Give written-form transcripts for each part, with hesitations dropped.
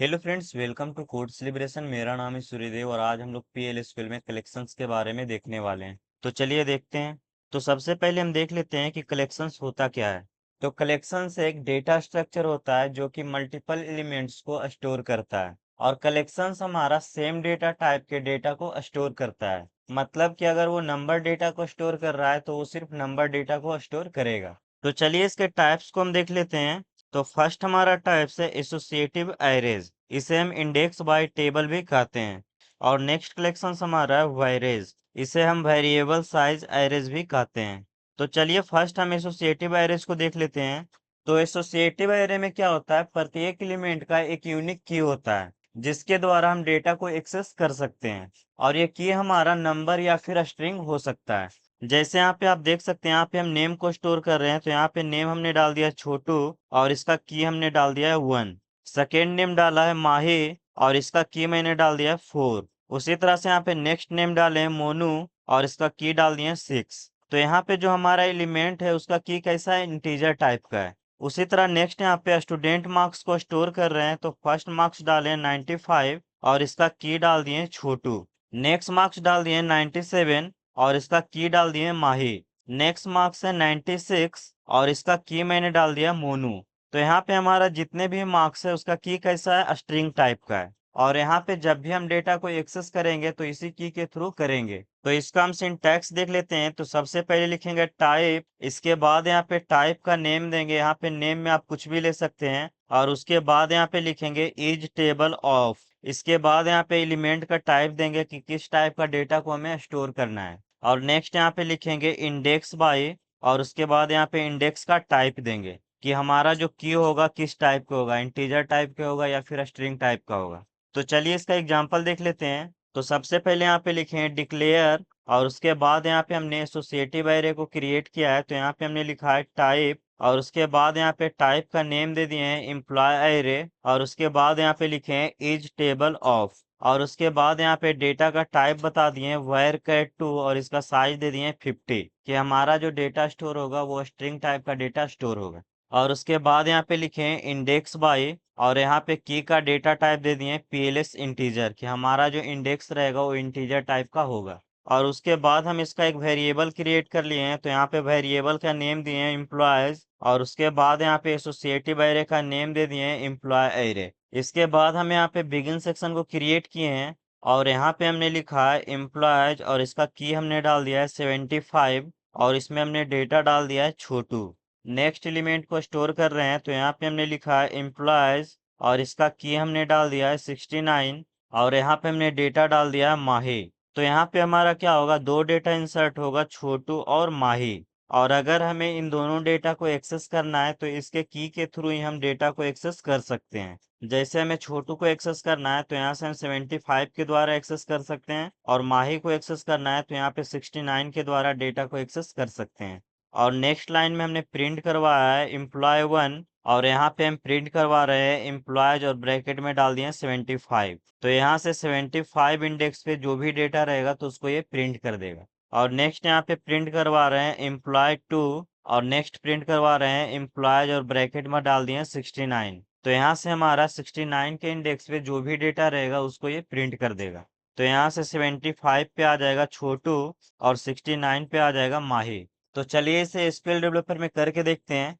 Hello friends, welcome to code celebration. मेरा नाम है सूर्यदेव और आज हम लोग पीएलएसक्यूएल में कलेक्शंस के बारे में देखने वाले हैं। तो चलिए देखते हैं। तो सबसे पहले हम देख लेते हैं कि कलेक्शंस होता क्या है। तो कलेक्शंस एक डेटा स्ट्रक्चर होता है जो कि मल्टीपल एलिमेंट्स को स्टोर करता है। और कलेक्शंस हमारा सेम डेटा टाइप के डेटा को स्टोर करता है। मतलब कि अगर वो नंबर डेटा को स्टोर कर रहा है तो वो सिर्फ नंबर डेटा को स्टोर करेगा। तो चलिए इसके टाइप्स को हम देख लेते हैं। तो फर्स्ट हमारा टाइप्स है एसोसिएटिव एरेज। इसे हम इंडेक्स बाय टेबल भी कहते हैं। और नेक्स्ट कलेक्शन हमारा है वायरेज। इसे हम वेरिएबल साइज एरेज भी कहते हैं। तो चलिए फर्स्ट हम एसोसिएटिव एरेज को देख लेते हैं। तो एसोसिएटिव एरे में क्या होता है, प्रत्येक एलिमेंट का एक यूनिक की होता है जिसके द्वारा हम डेटा को एक्सेस कर सकते हैं। और ये की हमारा नंबर या फिर स्ट्रिंग हो सकता है। जैसे यहाँ पे आप देख सकते हैं, यहाँ पे हम नेम को स्टोर कर रहे हैं तो यहाँ पे नेम हमने डाल दिया छोटू और इसका की हमने डाल दिया है 1। सेकेंड नेम डाला है माही और इसका की मैंने डाल दिया है 4। उसी तरह से यहाँ पे नेक्स्ट नेम डाले हैं मोनू और इसका की डाल दिए 6। तो यहाँ पे जो हमारा एलिमेंट है उसका की कैसा है, इंटीजर टाइप का है। उसी तरह नेक्स्ट यहाँ पे स्टूडेंट मार्क्स को स्टोर कर रहे हैं तो फर्स्ट मार्क्स डाले हैं 95 और इसका की डाल दिए छोटू। नेक्स्ट मार्क्स डाल दिए 97 और इसका की डाल दिए माही। नेक्स्ट मार्क्स है 96 और इसका की मैंने डाल दिया मोनू। तो यहाँ पे हमारा जितने भी मार्क्स है उसका की कैसा है, स्ट्रिंग टाइप का है। और यहाँ पे जब भी हम डेटा को एक्सेस करेंगे तो इसी की के थ्रू करेंगे। तो इसका हम सिंटैक्स देख लेते हैं। तो सबसे पहले लिखेंगे टाइप, इसके बाद यहाँ पे टाइप का नेम देंगे। यहाँ पे नेम में आप कुछ भी ले सकते हैं। और उसके बाद यहाँ पे लिखेंगे इज टेबल ऑफ। इसके बाद यहाँ पे एलिमेंट का टाइप देंगे कि किस टाइप का डेटा को हमें स्टोर करना है। और नेक्स्ट यहाँ पे लिखेंगे इंडेक्स बाय और उसके बाद यहाँ पे इंडेक्स का टाइप देंगे कि हमारा जो की होगा किस टाइप का होगा, इंटीजर टाइप का होगा या फिर स्ट्रिंग टाइप का होगा। तो चलिए इसका एग्जांपल देख लेते हैं। तो सबसे पहले यहाँ पे लिखे हैं डिक्लेयर और उसके बाद यहाँ पे हमने एसोसिएटिव एरे को क्रिएट किया है तो यहाँ पे हमने लिखा है टाइप और उसके बाद यहाँ पे टाइप का नेम दे दिए हैं एम्प्लॉय एरे और उसके बाद यहाँ पे लिखे हैं इज टेबल ऑफ और उसके बाद यहाँ पे डेटा का टाइप बता दिए हैं वायर कैट 2 और इसका साइज दे दिए हैं 50 कि हमारा जो डेटा स्टोर होगा वो स्ट्रिंग टाइप का डेटा स्टोर होगा। और उसके बाद यहाँ पे लिखे हैं इंडेक्स बाय और यहाँ पे की का डेटा टाइप दे दिए हैं पीएलएस इंटीजर कि हमारा जो इंडेक्स रहेगा वो इंटीजर टाइप का होगा। और उसके बाद हम इसका एक वेरिएबल क्रिएट कर लिए हैं तो यहाँ पे वेरिएबल का नेम दिए हैं एम्प्लॉयज और उसके बाद यहाँ पे एसोसिएटिव एरे का नेम दे दिए हैं एम्प्लॉय एरे। इसके बाद हम यहाँ पे बिगिन सेक्शन को क्रिएट किए हैं और यहाँ पे हमने लिखा है एम्प्लॉयज और इसका की हमने डाल दिया है 75 और इसमें हमने डेटा डाल दिया है छोटू। नेक्स्ट एलिमेंट को स्टोर कर रहे हैं तो यहाँ पे हमने लिखा है एम्प्लॉयज और इसका की हमने डाल दिया है 69 और यहाँ पे हमने डेटा डाल दिया है माही। तो यहाँ पे हमारा क्या होगा, दो डेटा इंसर्ट होगा, छोटू और माही। और अगर हमें इन दोनों डेटा को एक्सेस करना है तो इसके की के थ्रू ही हम डेटा को एक्सेस कर सकते हैं। जैसे हमें छोटू को एक्सेस करना है तो यहाँ से हम 75 के द्वारा एक्सेस कर सकते हैं और माही को एक्सेस करना है तो यहाँ पे 69 के द्वारा डेटा को एक्सेस कर सकते हैं। और नेक्स्ट लाइन में हमने प्रिंट करवाया है एम्प्लॉय 1 और यहाँ पे हम प्रिंट करवा रहे हैं एम्प्लॉयज और ब्रैकेट में डाल दिए 75। तो यहाँ से 75 इंडेक्स पे जो भी डेटा रहेगा तो उसको ये प्रिंट कर देगा। और नेक्स्ट यहाँ पे प्रिंट करवा रहे हैं एम्प्लॉय 2 और नेक्स्ट प्रिंट करवा रहे हैं एम्प्लॉयज और ब्रैकेट में डाल दिए 69। तो यहाँ से हमारा 69 के इंडेक्स पे जो भी डेटा रहेगा उसको ये प्रिंट कर देगा। तो यहाँ से 75 पे आ जाएगा छोटू और 69 पे आ जाएगा माही। तो चलिए इसे एसक्यूएल डेवलपर में करके देखते हैं।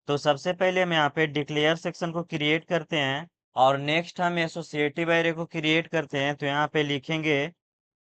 तो सबसे पहले हम यहाँ पे डिक्लेयर सेक्शन को क्रिएट करते हैं और नेक्स्ट हम एसोसिएटिव एरे को क्रिएट करते हैं। तो यहाँ पे लिखेंगे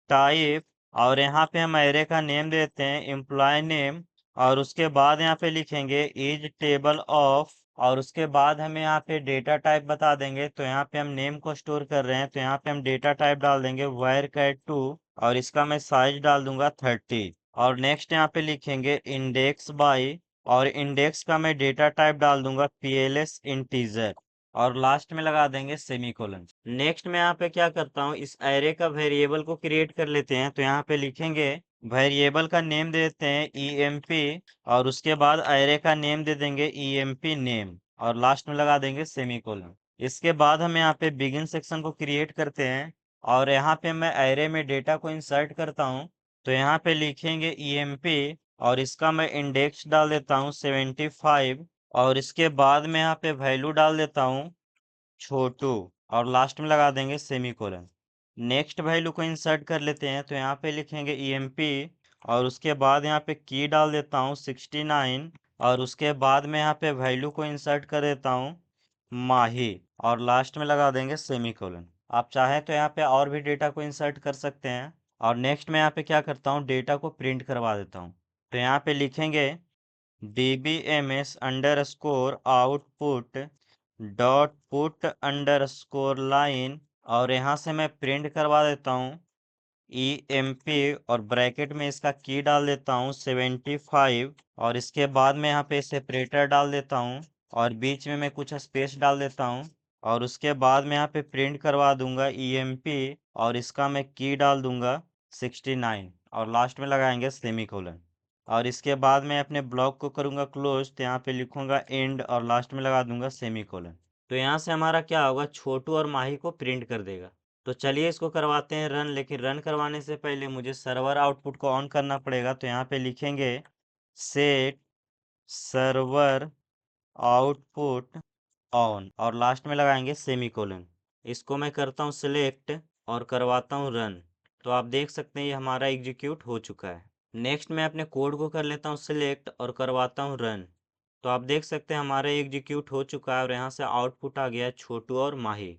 टाइप और यहाँ पे हम एरे का नेम देते हैं एम्प्लॉय नेम और उसके बाद यहाँ पे लिखेंगे इज टेबल ऑफ और उसके बाद हमें यहाँ पे डेटा टाइप बता देंगे। तो यहाँ पे हम नेम को स्टोर कर रहे हैं तो यहाँ पे हम डेटा टाइप डाल देंगे वायर कैट 2 और इसका मैं साइज डाल दूंगा 30। और नेक्स्ट यहाँ पे लिखेंगे इंडेक्स बाय और इंडेक्स का मैं डेटा टाइप डाल दूंगा पीएलएस इंटीजर और लास्ट में लगा देंगे सेमीकोलन। नेक्स्ट मैं यहाँ पे क्या करता हूँ, इस एरे का वेरिएबल को क्रिएट कर लेते हैं। तो यहाँ पे लिखेंगे वेरिएबल का नेम दे देते हैं ईएमपी और उसके बाद एरे का नेम दे देंगे ईएमपी नेम और लास्ट में लगा देंगे सेमीकोलन। इसके बाद हम यहाँ पे बिगिन सेक्शन को क्रिएट करते हैं और यहाँ पे मैं एरे में डेटा को इंसर्ट करता हूँ। तो यहाँ पे लिखेंगे ईएमपी और इसका मैं इंडेक्स डाल देता हूँ 75 और इसके बाद में यहाँ पे वैल्यू डाल देता हूँ छोटू और लास्ट में लगा देंगे सेमीकोलन। नेक्स्ट वैल्यू को इंसर्ट कर लेते हैं, तो यहाँ पे लिखेंगे ईएमपी और उसके बाद यहाँ पे की डाल देता हूँ 69 और उसके बाद में यहाँ पे वैल्यू को इंसर्ट कर देता हूँ माही और लास्ट में लगा देंगे सेमीकोलन। आप चाहें तो यहाँ पे और भी डेटा को इंसर्ट कर सकते हैं। और नेक्स्ट में यहाँ पे क्या करता हूँ, डेटा को प्रिंट करवा देता हूँ। तो यहाँ पे लिखेंगे dbms underscore output dot put underscore line और यहाँ से मैं प्रिंट करवा देता हूँ EMP और ब्रैकेट में इसका की डाल देता हूँ 75 और इसके बाद में यहाँ पे सेपरेटर डाल देता हूँ और बीच में मैं कुछ स्पेस डाल देता हूँ और उसके बाद में यहाँ पे प्रिंट करवा दूंगा EMP और इसका मैं की डाल दूंगा 69 और लास्ट में लगाएंगे सेमीकोलन। और इसके बाद मैं अपने ब्लॉक को करूंगा क्लोज, तो यहाँ पे लिखूंगा एंड और लास्ट में लगा दूंगा सेमीकोलन। तो यहाँ से हमारा क्या होगा, छोटू और माही को प्रिंट कर देगा। तो चलिए इसको करवाते हैं रन, लेकिन रन करवाने से पहले मुझे सर्वर आउटपुट को ऑन करना पड़ेगा। तो यहाँ पे लिखेंगे सेट सर्वर आउटपुट ऑन और लास्ट में लगाएंगे सेमीकोलन। इसको मैं करता हूँ सिलेक्ट और करवाता हूँ रन। तो आप देख सकते हैं ये हमारा एग्जीक्यूट हो चुका है। नेक्स्ट मैं अपने कोड को कर लेता हूँ सिलेक्ट और करवाता हूँ रन। तो आप देख सकते हैं हमारा एग्जीक्यूट हो चुका है और यहाँ से आउटपुट आ गया है छोटू और माही।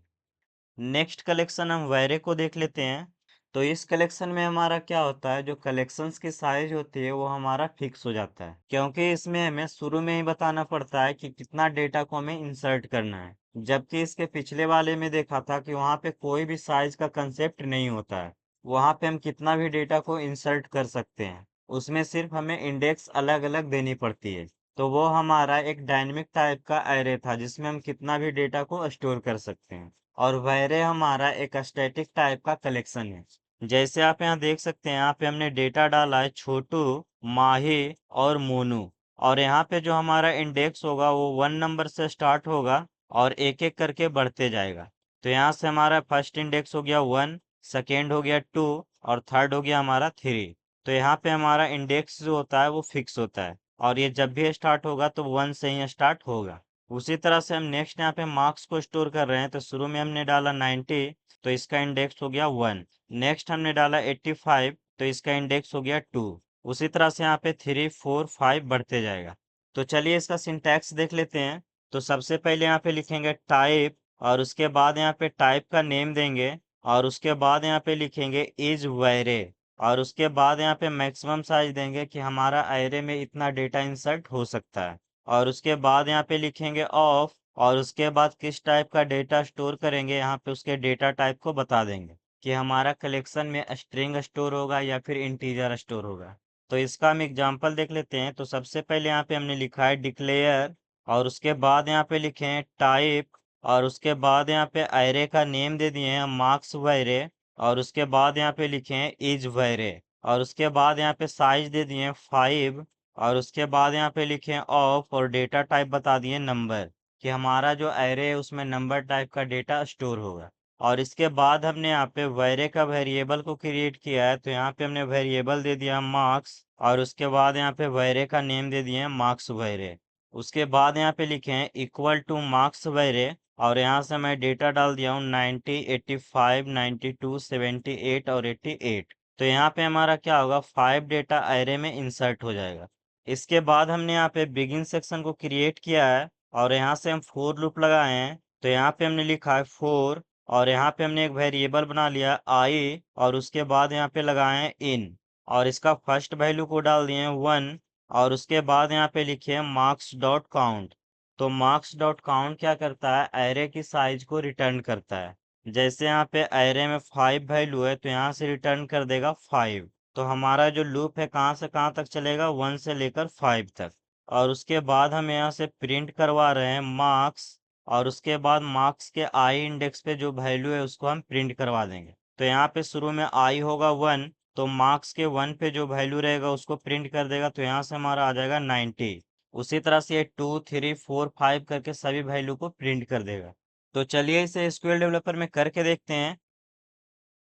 नेक्स्ट कलेक्शन हम वैरे को देख लेते हैं। तो इस कलेक्शन में हमारा क्या होता है, जो कलेक्शंस की साइज होती है वो हमारा फिक्स हो जाता है, क्योंकि इसमें हमें शुरू में ही बताना पड़ता है कि कितना डेटा को हमें इंसर्ट करना है। जबकि इसके पिछले वाले में देखा था कि वहाँ पे कोई भी साइज का कंसेप्ट नहीं होता है, वहाँ पे हम कितना भी डेटा को इंसर्ट कर सकते हैं, उसमें सिर्फ हमें इंडेक्स अलग अलग देनी पड़ती है। तो वो हमारा एक डायनेमिक टाइप का एरे था जिसमें हम कितना भी डेटा को स्टोर कर सकते हैं। और वैरे हमारा एक स्टैटिक टाइप का कलेक्शन है। जैसे आप यहाँ देख सकते हैं, यहाँ पे हमने डेटा डाला है छोटू, माही और मोनू। और यहाँ पे जो हमारा इंडेक्स होगा वो 1 नंबर से स्टार्ट होगा और एक एक करके बढ़ते जाएगा। तो यहाँ से हमारा फर्स्ट इंडेक्स हो गया 1, सेकेंड हो गया 2 और थर्ड हो गया हमारा 3। तो यहाँ पे हमारा इंडेक्स जो होता है वो फिक्स होता है और ये जब भी स्टार्ट होगा तो 1 से ही स्टार्ट होगा। उसी तरह से हम नेक्स्ट यहाँ पे मार्क्स को स्टोर कर रहे हैं। तो शुरू में हमने डाला 90, तो इसका इंडेक्स हो गया 1। नेक्स्ट हमने डाला 85, तो इसका इंडेक्स हो गया 2। उसी तरह से यहाँ पे 3, 4, 5 बढ़ते जाएगा। तो चलिए इसका सिंटैक्स देख लेते हैं। तो सबसे पहले यहाँ पे लिखेंगे टाइप और उसके बाद यहाँ पे टाइप का नेम देंगे और उसके बाद यहाँ पे लिखेंगे इज वैरे और उसके बाद यहाँ पे मैक्सिमम साइज देंगे कि हमारा एरे में इतना डेटा इंसर्ट हो सकता है। और उसके बाद यहाँ पे लिखेंगे ऑफ और उसके बाद किस टाइप का डेटा स्टोर करेंगे, यहाँ पे उसके डेटा टाइप को बता देंगे कि हमारा कलेक्शन में स्ट्रिंग स्टोर होगा या फिर इंटीजर स्टोर होगा। तो इसका हम एग्जांपल देख लेते हैं। तो सबसे पहले यहाँ पे हमने लिखा है डिक्लेयर और उसके बाद यहाँ पे लिखे हैं टाइप और उसके बाद यहाँ पे एरे का नेम दे दिए हैं मार्क्स वैरे और उसके बाद यहाँ पे लिखे हैं इज वैरे और उसके बाद यहाँ पे साइज दे दिए हैं 5 और उसके बाद यहाँ पे लिखे ऑफ और डेटा टाइप बता दिए नंबर कि हमारा जो एरे है उसमें नंबर टाइप का डेटा स्टोर होगा। और इसके बाद हमने यहाँ पे वैरे का वेरिएबल को क्रिएट किया है। तो यहाँ पे हमने वेरिएबल दे दिया मार्क्स और उसके बाद यहाँ पे वैरे का नेम दे दिए मार्क्स वैरे। उसके बाद यहाँ पे लिखे हैं इक्वल टू मार्क्स वैरे और यहाँ से मैं डेटा डाल दिया हूँ 90, 85, 92, 78 और 88। तो यहाँ पे हमारा क्या होगा, 5 डेटा एरे में इंसर्ट हो जाएगा। इसके बाद हमने यहाँ पे बिगिन सेक्शन को क्रिएट किया है और यहाँ से हम फोर लूप लगाए हैं। तो यहाँ पे हमने लिखा है 4 और यहाँ पे हमने एक वेरिएबल बना लिया आई और उसके बाद यहाँ पे लगाए हैं इन और इसका फर्स्ट वैल्यू को डाल दिए 1 और उसके बाद यहाँ पे लिखे मार्क्स डॉट काउंट। तो मार्क्स डॉट काउंट क्या करता है, एरे की साइज को रिटर्न करता है। जैसे यहाँ पे एरे में 5 वैल्यू है तो यहाँ से रिटर्न कर देगा 5। तो हमारा जो लूप है कहाँ से कहाँ तक चलेगा, 1 से लेकर 5 तक। और उसके बाद हम यहाँ से प्रिंट करवा रहे हैं मार्क्स और उसके बाद मार्क्स के आई इंडेक्स पे जो वैल्यू है उसको हम प्रिंट करवा देंगे। तो यहाँ पे शुरू में आई होगा 1, तो मार्क्स के 1 पे जो वैल्यू रहेगा उसको प्रिंट कर देगा। तो यहाँ से हमारा आ जाएगा 90। उसी तरह से ये 2, 3, 4, 5 करके सभी वैल्यू को प्रिंट कर देगा। तो चलिए इसे एसक्यूएल डेवलपर में करके देखते हैं।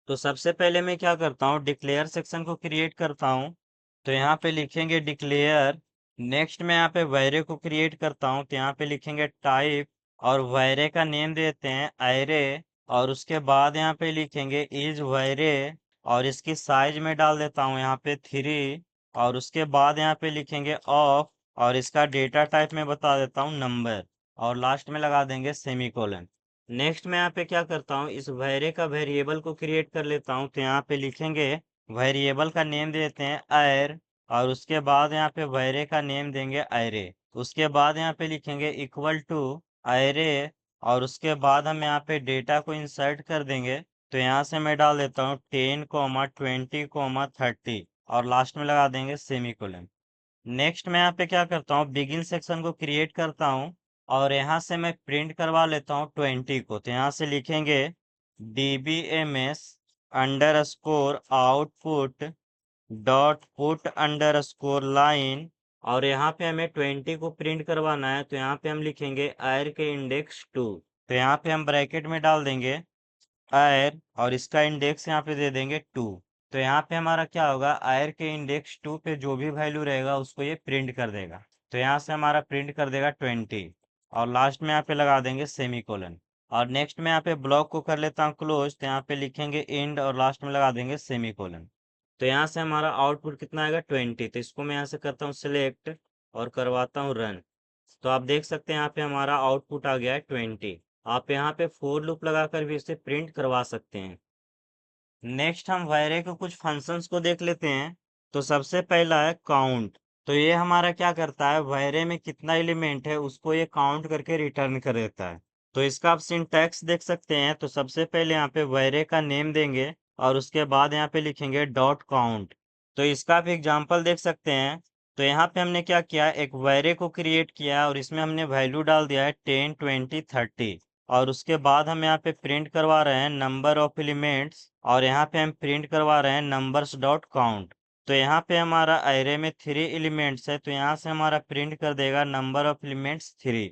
तो सबसे पहले मैं क्या करता हूँ, डिक्लेयर सेक्शन को क्रिएट करता हूँ। तो यहाँ पे लिखेंगे डिक्लेयर। नेक्स्ट मैं यहाँ पे वैरे को क्रिएट करता हूँ। तो यहाँ पे लिखेंगे टाइप और वैरे का नेम देते हैं अरे, और उसके बाद यहाँ पे लिखेंगे इज वैरे, और इसकी साइज में डाल देता हूँ यहाँ पे 3, और उसके बाद यहाँ पे लिखेंगे ऑफ, और इसका डेटा टाइप में बता देता हूँ नंबर, और लास्ट में लगा देंगे सेमीकोलन। नेक्स्ट मैं यहाँ पे क्या करता हूँ, इस वैरे का वेरिएबल को क्रिएट कर लेता हूँ। तो यहाँ पे लिखेंगे वेरिएबल का नेम देते हैं एर, और उसके बाद यहाँ पे वैरे का नेम देंगे अरे, उसके बाद यहाँ पे लिखेंगे इक्वल टू अरे, और उसके बाद हम यहाँ पे डेटा को इंसर्ट कर देंगे। तो यहाँ से मैं डाल देता हूँ 10, 20, 30, और लास्ट में लगा देंगे सेमीकोलन। नेक्स्ट मैं यहाँ पे क्या करता हूँ, बिगिन सेक्शन को क्रिएट करता हूँ, और यहाँ से मैं प्रिंट करवा लेता हूँ 20 को। तो यहाँ से लिखेंगे dbms under score output dot put under score line, और यहाँ पे हमें 20 को प्रिंट करवाना है। तो यहाँ पे हम लिखेंगे आयर के इंडेक्स 2। तो यहाँ पे हम ब्रैकेट में डाल देंगे आयर, और इसका इंडेक्स यहाँ पे दे देंगे 2। तो यहाँ पे हमारा क्या होगा, आयर के इंडेक्स 2 पे जो भी वैल्यू रहेगा उसको ये प्रिंट कर देगा। तो यहाँ से हमारा प्रिंट कर देगा 20, और लास्ट में यहाँ पे लगा देंगे सेमीकोलन। और नेक्स्ट में यहाँ पे ब्लॉक को कर लेता हूँ क्लोज। तो यहाँ पे लिखेंगे एंड, और लास्ट में लगा देंगे सेमीकोलन। तो यहाँ से हमारा आउटपुट कितना आएगा 20। तो इसको मैं यहाँ से करता हूँ सिलेक्ट, और करवाता हूँ रन। तो आप देख सकते हैं यहाँ पे हमारा आउटपुट आ गया है 20। आप यहाँ पे फोर लूप लगाकर भी इसे प्रिंट करवा सकते हैं। नेक्स्ट हम वैरे के कुछ फंक्शंस को देख लेते हैं। तो सबसे पहला है काउंट। तो ये हमारा क्या करता है, वैरे में कितना एलिमेंट है उसको ये काउंट करके रिटर्न कर देता है। तो इसका आप सिंटैक्स देख सकते हैं। तो सबसे पहले यहाँ पे वैरे का नेम देंगे, और उसके बाद यहाँ पे लिखेंगे डॉट काउंट। तो इसका आप एग्जाम्पल देख सकते हैं। तो यहाँ पे हमने क्या किया, एक वैरे को क्रिएट किया, और इसमें हमने वैल्यू डाल दिया है 10, 20, 30, और उसके बाद हम यहाँ पे प्रिंट करवा रहे हैं नंबर ऑफ एलिमेंट्स, और यहाँ पे हम प्रिंट करवा रहे हैं नंबर्स डॉट काउंट। तो यहाँ पे हमारा अरे में 3 एलिमेंट्स है, तो यहाँ से हमारा प्रिंट कर देगा number of elements 3।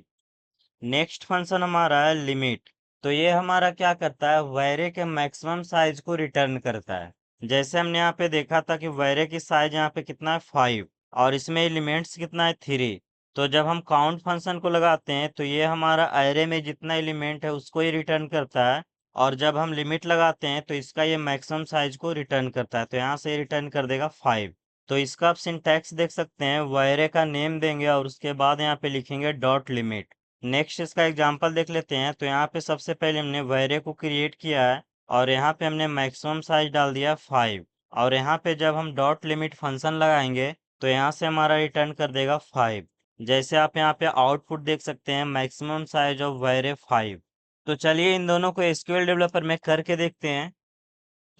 Next function हमारा है लिमिट। तो ये हमारा क्या करता है, वैरे के मैक्सिमम साइज को रिटर्न करता है। जैसे हमने यहाँ पे देखा था कि वैरे की साइज यहाँ पे कितना है 5, और इसमें एलिमेंट्स कितना है 3। तो जब हम काउंट फंक्शन को लगाते हैं तो ये हमारा अरे में जितना एलिमेंट है उसको ही रिटर्न करता है, और जब हम लिमिट लगाते हैं तो इसका ये मैक्सिमम साइज को रिटर्न करता है। तो यहाँ से रिटर्न कर देगा 5। तो इसका आप सिंटैक्स देख सकते हैं, वैरे का नेम देंगे, और उसके बाद यहाँ पे लिखेंगे डॉट लिमिट। नेक्स्ट इसका एग्जांपल देख लेते हैं। तो यहाँ पे सबसे पहले हमने वैरे को क्रिएट किया है, और यहाँ पे हमने मैक्सिमम साइज डाल दिया 5, और यहाँ पे जब हम डॉट लिमिट फंक्शन लगाएंगे तो यहाँ से हमारा रिटर्न कर देगा 5। जैसे आप यहाँ पे आउटपुट देख सकते हैं, मैक्सिमम साइज ऑफ वैरे 5। तो चलिए इन दोनों को एसक्यूएल डेवलपर में करके देखते हैं।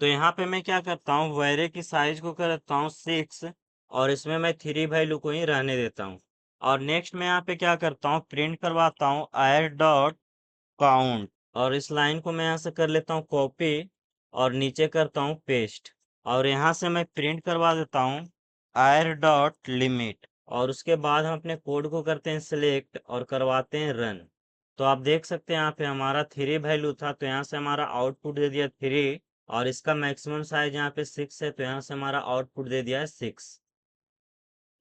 तो यहाँ पे मैं क्या करता हूँ, वैरे की साइज को करता हूँ 6, और इसमें मैं 3 वैल्यू को ही रहने देता हूँ। और नेक्स्ट मैं यहाँ पे क्या करता हूँ, प्रिंट करवाता हूँ आयर डॉट काउंट, और इस लाइन को मैं यहाँ से कर लेता हूँ कॉपी, और नीचे करता हूँ पेस्ट, और यहाँ से मैं प्रिंट करवा देता हूँ आयर डॉट लिमिट, और उसके बाद हम अपने कोड को करते हैं सिलेक्ट, और करवाते हैं रन। तो आप देख सकते हैं यहाँ पे हमारा 3 वैल्यू था, तो यहाँ से हमारा आउटपुट दे दिया 3, और इसका मैक्सिमम साइज यहाँ पे 6 है, तो यहाँ से हमारा आउटपुट दे दिया है 6।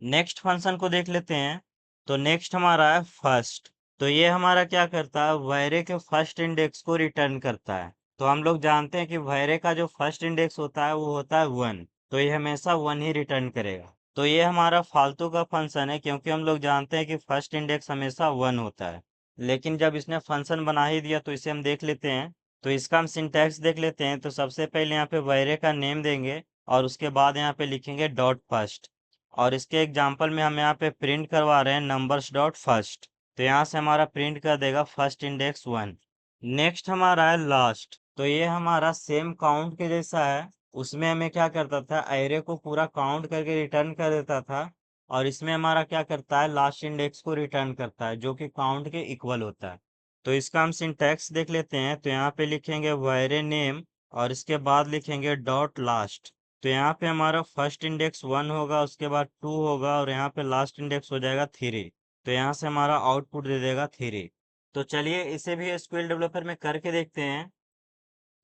नेक्स्ट फंक्शन को देख लेते हैं। तो नेक्स्ट हमारा है फर्स्ट। तो ये हमारा क्या करता है, वैरे के फर्स्ट इंडेक्स को रिटर्न करता है। तो हम लोग जानते हैं कि वैरे का जो फर्स्ट इंडेक्स होता है वो होता है 1, तो ये हमेशा 1 ही रिटर्न करेगा। तो ये हमारा फालतू का फंक्शन है, क्योंकि हम लोग जानते हैं कि फर्स्ट इंडेक्स हमेशा 1 होता है। लेकिन जब इसने फंक्शन बना ही दिया तो इसे हम देख लेते हैं। तो इसका हम सिंटैक्स देख लेते हैं। तो सबसे पहले यहाँ पे वैरे का नेम देंगे, और उसके बाद यहाँ पे लिखेंगे डॉट फर्स्ट, और इसके एग्जाम्पल में हम यहाँ पे प्रिंट करवा रहे हैं नंबर्स डॉट फर्स्ट। तो यहाँ से हमारा प्रिंट कर देगा फर्स्ट इंडेक्स 1। नेक्स्ट हमारा है लास्ट। तो ये हमारा सेम काउंट के जैसा है। उसमें हमें क्या करता था, एरे को पूरा काउंट करके रिटर्न कर देता था, और इसमें हमारा क्या करता है, लास्ट इंडेक्स को रिटर्न करता है जो कि काउंट के इक्वल होता है। तो इसका हम सिंटैक्स देख लेते हैं। तो यहाँ पे लिखेंगे वैरे नेम, और इसके बाद लिखेंगे डॉट लास्ट। तो यहाँ पे हमारा फर्स्ट इंडेक्स 1 होगा, उसके बाद 2 होगा, और यहाँ पे लास्ट इंडेक्स हो जाएगा 3। तो यहाँ से हमारा आउटपुट दे देगा 3। तो चलिए इसे भी एसक्यूएल डेवलपर में करके देखते हैं।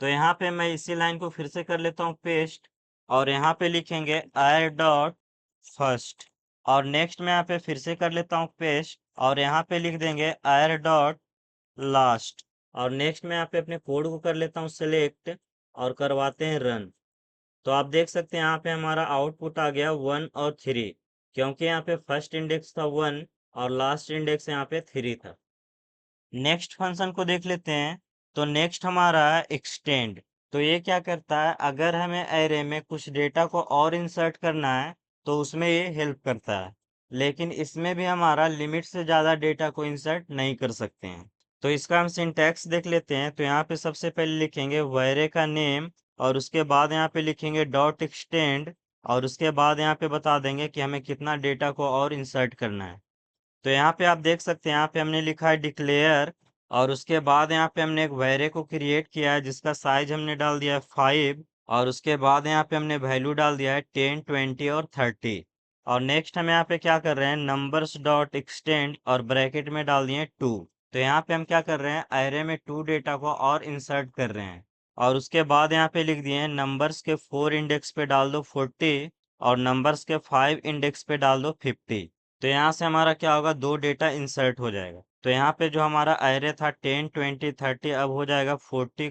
तो यहाँ पे मैं इसी लाइन को फिर से कर लेता हूँ पेस्ट, और यहाँ पे लिखेंगे आई डॉट फर्स्ट, और नेक्स्ट में यहाँ पे फिर से कर लेता हूँ पेस्ट, और यहाँ पे लिख देंगे आई डॉट लास्ट। और नेक्स्ट मैं यहाँ पे अपने कोड को कर लेता हूँ सिलेक्ट और करवाते हैं रन। तो आप देख सकते हैं यहाँ पे हमारा आउटपुट आ गया 1 और 3, क्योंकि यहाँ पे फर्स्ट इंडेक्स था 1 और लास्ट इंडेक्स यहाँ पे 3 था। नेक्स्ट फंक्शन को देख लेते हैं। तो नेक्स्ट हमारा है एक्सटेंड। तो ये क्या करता है, अगर हमें एरे में कुछ डेटा को और इंसर्ट करना है तो उसमें ये हेल्प करता है, लेकिन इसमें भी हमारा लिमिट से ज़्यादा डेटा को इंसर्ट नहीं कर सकते हैं। तो इसका हम सिंटैक्स देख लेते हैं। तो यहाँ पे सबसे पहले लिखेंगे वैरे का नेम और उसके बाद यहाँ पे लिखेंगे डॉट एक्सटेंड और उसके बाद यहाँ पे बता देंगे कि हमें कितना डेटा को और इंसर्ट करना है। तो यहाँ पे आप देख सकते हैं, यहाँ पे हमने लिखा है डिक्लेयर और उसके बाद यहाँ पे हमने एक वैरे को क्रिएट किया है जिसका साइज हमने डाल दिया है 5 और उसके बाद यहाँ पे हमने वैल्यू डाल दिया है 10, 20 और 30। और नेक्स्ट हम यहाँ पे क्या कर रहे हैं, नंबर्स डॉट एक्सटेंड और ब्रैकेट में डाल दिए 2। तो यहाँ पे हम क्या कर रहे हैं, एरे में 2 डेटा को और इंसर्ट कर रहे हैं। और उसके बाद यहाँ पे लिख दिए हैं नंबर्स के 4 इंडेक्स पे डाल दो 40 और नंबर्स के 5 इंडेक्स पे डाल दो 50। तो यहाँ से हमारा क्या होगा, 2 डेटा इंसर्ट हो जाएगा। तो यहाँ पे जो हमारा एरे था 10, 20, 30 अब हो जाएगा 40,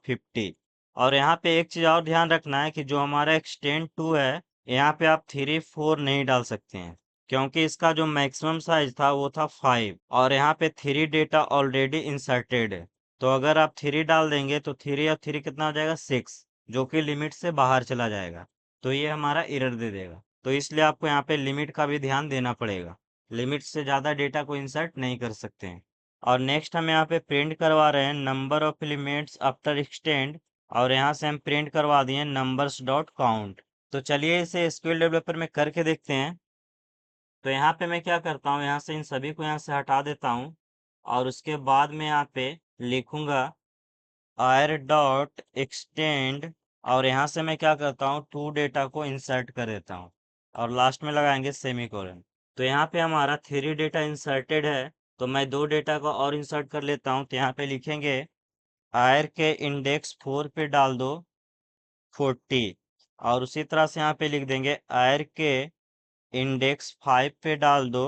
50। और यहाँ पे एक चीज़ और ध्यान रखना है कि जो हमारा एक्सटेंड 2 है, यहाँ पे आप 3, 4 नहीं डाल सकते हैं, क्योंकि इसका जो मैक्सिमम साइज था वो था 5 और यहाँ पे 3 डेटा ऑलरेडी इंसर्टेड है। तो अगर आप 3 डाल देंगे तो 3 और 3 कितना हो जाएगा, 6, जो कि लिमिट से बाहर चला जाएगा। तो ये हमारा एरर दे देगा। तो इसलिए आपको यहाँ पे लिमिट का भी ध्यान देना पड़ेगा। लिमिट से ज़्यादा डेटा को इंसर्ट नहीं कर सकते हैं। और नेक्स्ट हम यहाँ पे प्रिंट करवा रहे हैं number of elements after extend और यहाँ से हम प्रिंट करवा दिए नंबर्स डॉट काउंट। तो चलिए इसे एसक्यूएल डेवलपर में करके देखते हैं। तो यहाँ पे मैं क्या करता हूँ, यहाँ से इन सभी को यहाँ से हटा देता हूँ और उसके बाद में यहाँ पे लिखूंगा आयर डॉट एक्सटेंड और यहाँ से मैं क्या करता हूँ, 2 डेटा को इंसर्ट कर देता हूँ और लास्ट में लगाएंगे सेमीकोलन। तो यहाँ पे हमारा 3 डेटा इंसर्टेड है, तो मैं 2 डेटा को और इंसर्ट कर लेता हूँ। तो यहाँ पे लिखेंगे आयर के इंडेक्स 4 पे डाल दो 40 और उसी तरह से यहाँ पे लिख देंगे आयर के इंडेक्स 5 पे डाल दो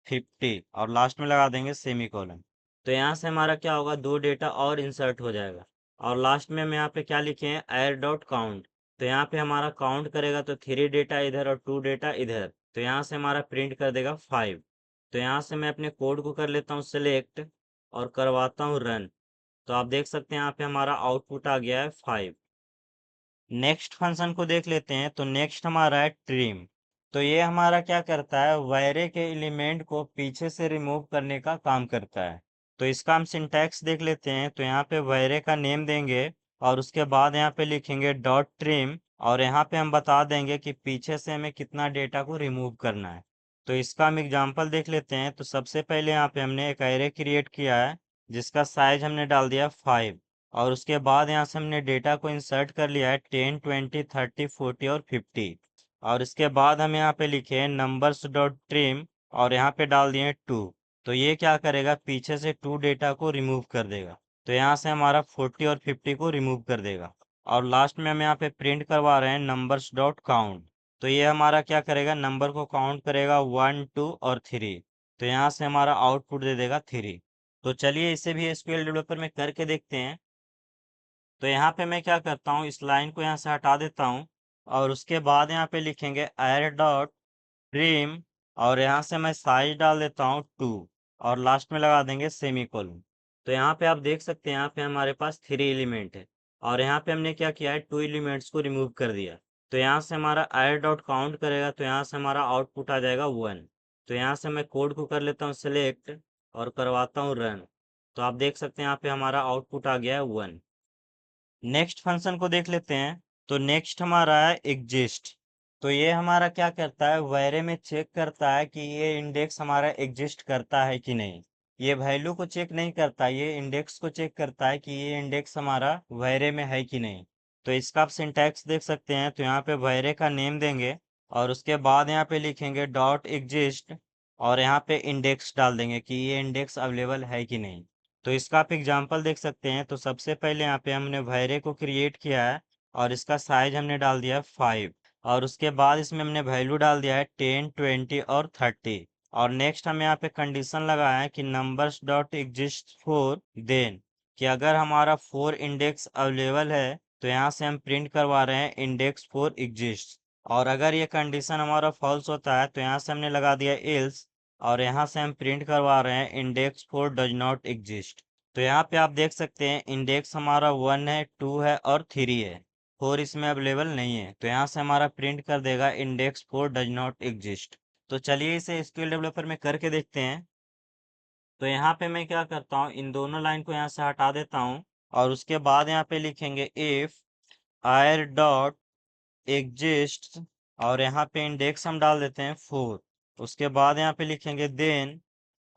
50 और लास्ट में लगा देंगे सेमीकोलन। तो यहाँ से हमारा क्या होगा, 2 डेटा और इंसर्ट हो जाएगा। और लास्ट में हम यहाँ पे क्या लिखे हैं, एयर डॉट काउंट। तो यहाँ पे हमारा काउंट करेगा तो 3 डेटा इधर और 2 डेटा इधर, तो यहाँ से हमारा प्रिंट कर देगा 5। तो यहाँ से मैं अपने कोड को कर लेता हूँ सिलेक्ट और करवाता हूँ रन। तो आप देख सकते हैं यहाँ पे हमारा आउटपुट आ गया है 5। नेक्स्ट फंक्शन को देख लेते हैं। तो नेक्स्ट हमारा है ट्रिम। तो ये हमारा क्या करता है, वैरे के एलिमेंट को पीछे से रिमूव करने का काम करता है। तो इसका हम सिंटैक्स देख लेते हैं। तो यहाँ पे वैरे का नेम देंगे और उसके बाद यहाँ पे लिखेंगे डॉट ट्रिम और यहाँ पे हम बता देंगे कि पीछे से हमें कितना डेटा को रिमूव करना है। तो इसका हम एग्जाम्पल देख लेते हैं। तो सबसे पहले यहाँ पे हमने एक एरे क्रिएट किया है जिसका साइज हमने डाल दिया 5 और उसके बाद यहाँ से हमने डेटा को इंसर्ट कर लिया है 10, 20, 30, 40 और 50। और इसके बाद हम यहाँ पे लिखे हैं नंबर्स डॉट ट्रिम और यहाँ पे डाल दिए 2। तो ये क्या करेगा, पीछे से 2 डेटा को रिमूव कर देगा। तो यहाँ से हमारा 40 और 50 को रिमूव कर देगा। और लास्ट में हम यहाँ पे प्रिंट करवा रहे हैं नंबर्स डॉट काउंट। तो ये हमारा क्या करेगा, नंबर को काउंट करेगा 1, 2 और 3। तो यहाँ से हमारा आउटपुट दे देगा 3। तो चलिए इसे भी एसक्यूएल डेवलपर में करके देखते हैं। तो यहाँ पे मैं क्या करता हूँ, इस लाइन को यहाँ से हटा देता हूँ और उसके बाद यहाँ पे लिखेंगे एयर डॉट ट्रिम और यहाँ से मैं साइज डाल देता हूँ 2 और लास्ट में लगा देंगे सेमीकोलन। तो यहाँ पे आप देख सकते हैं, यहाँ पे हमारे पास 3 एलिमेंट है और यहाँ पे हमने क्या किया है, 2 एलिमेंट्स को रिमूव कर दिया। तो यहाँ से हमारा एयर डॉट काउंट करेगा तो यहाँ से हमारा आउटपुट आ जाएगा 1। तो यहाँ से मैं कोड को कर लेता हूँ सिलेक्ट और करवाता हूँ रन। तो आप देख सकते हैं यहाँ पे हमारा आउटपुट आ गया है 1। नेक्स्ट फंक्शन को देख लेते हैं। तो नेक्स्ट हमारा है एग्जिस्ट। तो ये हमारा क्या करता है, वैरे में चेक करता है कि ये इंडेक्स हमारा एग्जिस्ट करता है कि नहीं। ये वैल्यू को चेक नहीं करता, ये इंडेक्स को चेक करता है कि ये इंडेक्स हमारा वैरे में है कि नहीं। तो इसका आप सिंटैक्स देख सकते हैं। तो यहाँ पे वैरे का नेम देंगे और उसके बाद यहाँ पे लिखेंगे डॉट एग्जिस्ट और यहाँ पे इंडेक्स डाल देंगे कि ये इंडेक्स अवेलेबल है कि नहीं। तो इसका आप एग्जाम्पल देख सकते हैं। तो सबसे पहले यहाँ पे हमने वैरे को क्रिएट किया है और इसका साइज हमने डाल दिया है 5 और उसके बाद इसमें हमने वैल्यू डाल दिया है 10, 20 और 30। और नेक्स्ट हम यहाँ पे कंडीशन लगाए कि नंबर्स डॉट एग्जिस्ट फॉर देन, कि अगर हमारा 4 इंडेक्स अवेलेबल है तो यहाँ से हम प्रिंट करवा रहे हैं इंडेक्स 4 एग्जिस्ट। और अगर ये कंडीशन हमारा फॉल्स होता है तो यहाँ से हमने लगा दिया एल्स, और यहाँ से हम प्रिंट करवा रहे हैं इंडेक्स 4 डज नॉट एग्जिस्ट। तो यहाँ पे आप देख सकते हैं इंडेक्स हमारा 1 है, 2 है और 3 है, 4 इसमें अवेलेबल नहीं है, तो यहाँ से हमारा प्रिंट कर देगा इंडेक्स 4 डज नॉट एग्जिस्ट। तो चलिए इसे एसक्यूएल डेवलपर में करके देखते हैं। तो यहाँ पे मैं क्या करता हूँ, इन दोनों लाइन को यहाँ से हटा देता हूँ और उसके बाद यहाँ पे लिखेंगे इफ आयर डॉट एग्जिस्ट, और यहाँ पे इंडेक्स हम डाल देते हैं 4। उसके बाद यहाँ पे लिखेंगे देन,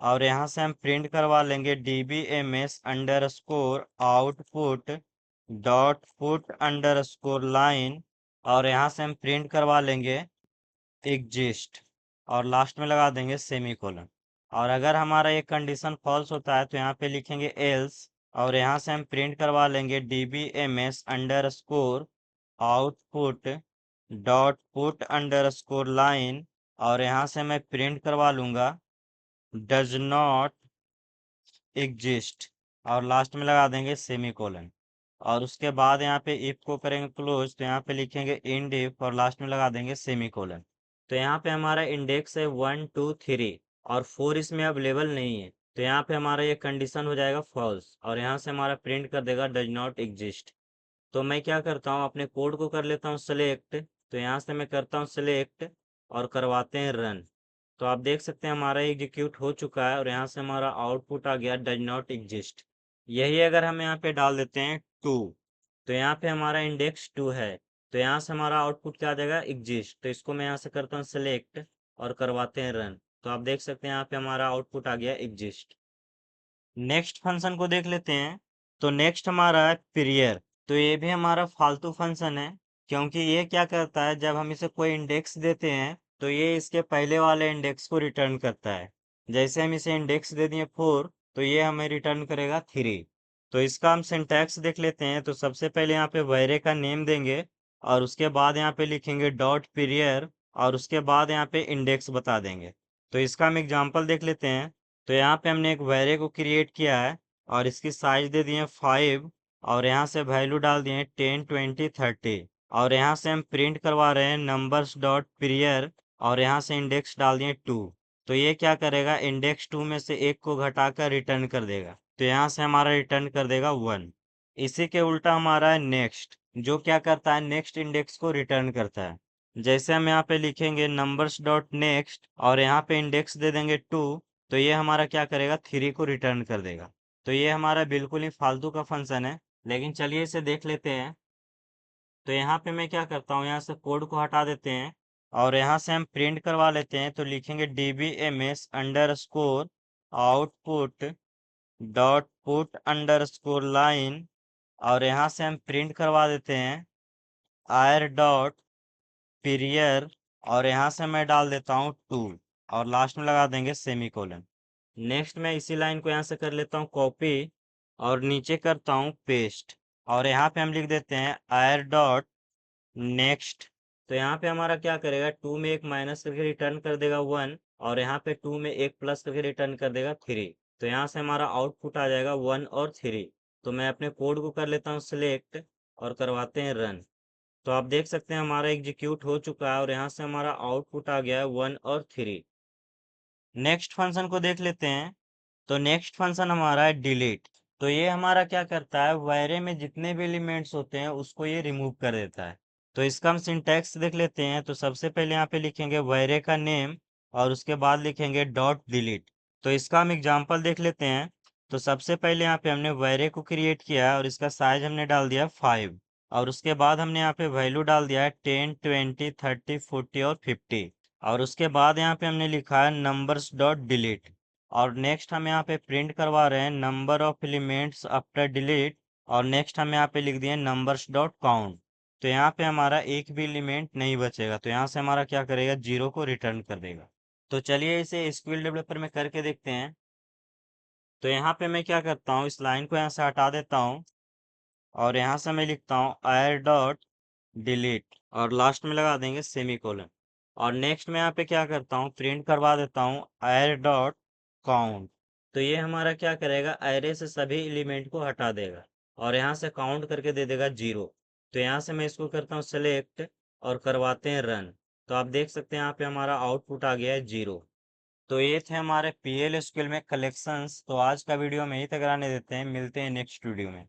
और यहाँ से हम प्रिंट करवा लेंगे dbms under score output dot put under score line, और यहाँ से हम प्रिंट करवा लेंगे एग्जिस्ट, और लास्ट में लगा देंगे सेमीकोलन। और अगर हमारा ये कंडीशन फॉल्स होता है तो यहाँ पे लिखेंगे एल्स, और यहाँ से हम प्रिंट करवा लेंगे dbms under score output dot put under score line, और यहाँ से मैं प्रिंट करवा लूँगा डज नॉट एग्जिस्ट, और लास्ट में लगा देंगे सेमीकोलन। और उसके बाद यहाँ पे इफ को करेंगे क्लोज, तो यहाँ पे लिखेंगे इंड इफ, और लास्ट में लगा देंगे सेमीकोलन। तो यहाँ पे हमारा इंडेक्स है 1 2 3 और 4 इसमें अवेलेबल नहीं है, तो यहाँ पे हमारा ये कंडीशन हो जाएगा फॉल्स, और यहाँ से हमारा प्रिंट कर देगा डज नॉट एग्जिस्ट। तो मैं क्या करता हूँ, अपने कोड को कर लेता हूँ सेलेक्ट, तो यहाँ से मैं करता हूँ सेलेक्ट और करवाते हैं रन। तो आप देख सकते हैं हमारा एग्जीक्यूट हो चुका है और यहाँ से हमारा आउटपुट आ गया डज नॉट एग्जिस्ट। यही अगर हम यहाँ पे डाल देते हैं 2, तो यहाँ पे हमारा इंडेक्स 2 है, तो यहाँ से हमारा आउटपुट क्या आ जाएगा एग्जिस्ट। तो इसको मैं यहाँ से करता हूँ सेलेक्ट और करवाते हैं रन, तो आप देख सकते हैं यहाँ पे हमारा आउटपुट आ गया एग्जिस्ट। नेक्स्ट फंक्शन को देख लेते हैं। तो नेक्स्ट हमारा है पीरियर। तो ये भी हमारा फालतू फंक्शन है, क्योंकि ये क्या करता है, जब हम इसे कोई इंडेक्स देते हैं तो ये इसके पहले वाले इंडेक्स को रिटर्न करता है। जैसे हम इसे इंडेक्स दे दिए 4, तो ये हमें रिटर्न करेगा 3। तो इसका हम सिंटैक्स देख लेते हैं। तो सबसे पहले यहाँ पे वैरे का नेम देंगे, और उसके बाद यहाँ पे लिखेंगे डॉट पीरियर, और उसके बाद यहाँ पे इंडेक्स बता देंगे। तो इसका हम एग्जाम्पल देख लेते हैं। तो यहाँ पे हमने एक वैरे को क्रिएट किया है और इसकी साइज दे दिए 5, और यहाँ से वैल्यू डाल दिए 10 20 30, और यहाँ से हम प्रिंट करवा रहे हैं नंबर्स डॉट पीरियर, और यहाँ से इंडेक्स डाल दिए 2। तो ये क्या करेगा, इंडेक्स 2 में से एक को घटाकर रिटर्न कर देगा, तो यहाँ से हमारा रिटर्न कर देगा 1। इसी के उल्टा हमारा है नेक्स्ट, जो क्या करता है, नेक्स्ट इंडेक्स को रिटर्न करता है। जैसे हम यहाँ पे लिखेंगे नंबर्स डॉट नेक्स्ट और यहाँ पे इंडेक्स दे देंगे 2, तो ये हमारा क्या करेगा, 3 को रिटर्न कर देगा। तो ये हमारा बिल्कुल ही फालतू का फंक्शन है, लेकिन चलिए इसे देख लेते हैं। तो यहाँ पे मैं क्या करता हूँ, यहाँ से कोड को हटा देते हैं और यहाँ से हम प्रिंट करवा लेते हैं। तो लिखेंगे dbms under score output dot put under score line, और यहाँ से हम प्रिंट करवा देते हैं आयर डॉट पीरियर, और यहाँ से मैं डाल देता हूँ 2, और लास्ट में लगा देंगे सेमीकोलन। नेक्स्ट मैं इसी लाइन को यहाँ से कर लेता हूँ कॉपी और नीचे करता हूँ पेस्ट, और यहाँ पे हम लिख देते हैं आयर डॉट नेक्स्ट। तो यहाँ पे हमारा क्या करेगा, 2 में एक माइनस करके रिटर्न कर देगा 1, और यहाँ पे 2 में एक प्लस करके रिटर्न कर देगा 3। तो यहाँ से हमारा आउटपुट आ जाएगा 1 और 3। तो मैं अपने कोड को कर लेता हूँ सिलेक्ट और करवाते हैं रन। तो आप देख सकते हैं हमारा एग्जीक्यूट हो चुका है और यहाँ से हमारा आउटपुट आ गया है 1 और 3। नेक्स्ट फंक्शन को देख लेते हैं। तो नेक्स्ट फंक्शन हमारा है डिलीट। तो ये हमारा क्या करता है, वैरे में जितने भी एलिमेंट्स होते हैं उसको ये रिमूव कर देता है। तो इसका हम सिंटैक्स देख लेते हैं। तो सबसे पहले यहाँ पे लिखेंगे वैरे का नेम और उसके बाद लिखेंगे डॉट डिलीट। तो इसका हम एग्जांपल देख लेते हैं। तो सबसे पहले यहाँ पे हमने वैरे को क्रिएट किया है और इसका साइज हमने डाल दिया 5, और उसके बाद हमने यहाँ पे वैल्यू डाल दिया है 10 20 30 40 और 50, और उसके बाद यहाँ पे हमने लिखा है नंबर्स डॉट डिलीट, और नेक्स्ट हम यहाँ पे प्रिंट करवा रहे हैं number of elements after delete, और नेक्स्ट हम यहाँ पे लिख दिए नंबर्स डॉट काउंट। तो यहाँ पे हमारा एक भी एलिमेंट नहीं बचेगा, तो यहाँ से हमारा क्या करेगा, 0 को रिटर्न कर देगा। तो चलिए इसे एसक्यूएल डेवलपर में करके देखते हैं। तो यहाँ पे मैं क्या करता हूँ, इस लाइन को यहाँ से हटा देता हूँ और यहाँ से मैं लिखता हूँ आयर डॉट डिलीट, और लास्ट में लगा देंगे सेमीकोलन। और नेक्स्ट मैं यहाँ पे क्या करता हूँ, प्रिंट करवा देता हूँ एरे डॉट काउंट। तो ये हमारा क्या करेगा, एरे से सभी एलिमेंट को हटा देगा और यहाँ से काउंट करके दे देगा 0। तो यहाँ से मैं इसको करता हूँ सेलेक्ट और करवाते हैं रन। तो आप देख सकते हैं यहाँ पे हमारा आउटपुट आ गया है 0। तो ये थे हमारे पीएल स्क्यूएल में कलेक्शंस। तो आज का वीडियो में यही तक रहने देते हैं, मिलते हैं नेक्स्ट वीडियो में।